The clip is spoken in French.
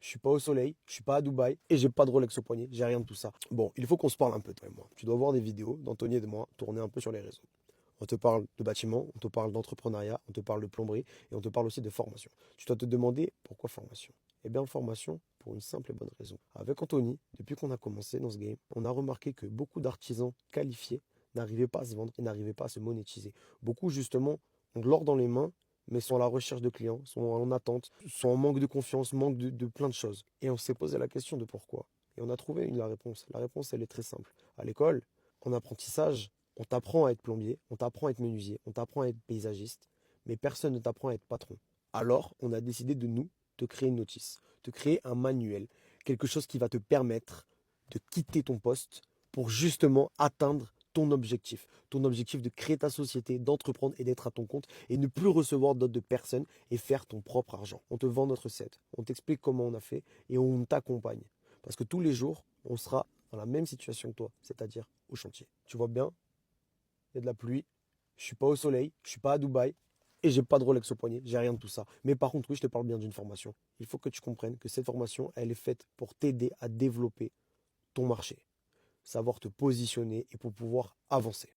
je suis pas au soleil, je suis pas à Dubaï et j'ai pas de Rolex au poignet, j'ai rien de tout ça. Bon, il faut qu'on se parle un peu, toi et moi. Tu dois voir des vidéos d'Anthony et de moi tourner un peu sur les réseaux. On te parle de bâtiment, on te parle d'entrepreneuriat, on te parle de plomberie et on te parle aussi de formation. Tu dois te demander pourquoi formation? Eh bien, formation pour une simple et bonne raison. Avec Anthony, depuis qu'on a commencé dans ce game, on a remarqué que beaucoup d'artisans qualifiés n'arrivaient pas à se vendre et n'arrivaient pas à se monétiser. Beaucoup, justement, ont de l'or dans les mains, mais sont à la recherche de clients, sont en attente, sont en manque de confiance, manque de plein de choses. Et on s'est posé la question de pourquoi. Et on a trouvé la réponse. La réponse, elle est très simple. À l'école, en apprentissage, on t'apprend à être plombier, on t'apprend à être menuisier, on t'apprend à être paysagiste, mais personne ne t'apprend à être patron. Alors, on a décidé de nous te créer une notice, te créer un manuel, quelque chose qui va te permettre de quitter ton poste pour justement atteindre ton objectif de créer ta société, d'entreprendre et d'être à ton compte et ne plus recevoir d'autres de personnes et faire ton propre argent. On te vend notre set, on t'explique comment on a fait et on t'accompagne. Parce que tous les jours, on sera dans la même situation que toi, c'est-à-dire au chantier. Tu vois bien, il y a de la pluie, je suis pas au soleil, je suis pas à Dubaï et j'ai pas de Rolex au poignet, j'ai rien de tout ça. Mais par contre, oui, je te parle bien d'une formation. Il faut que tu comprennes que cette formation, elle est faite pour t'aider à développer ton marché, savoir te positionner et pour pouvoir avancer.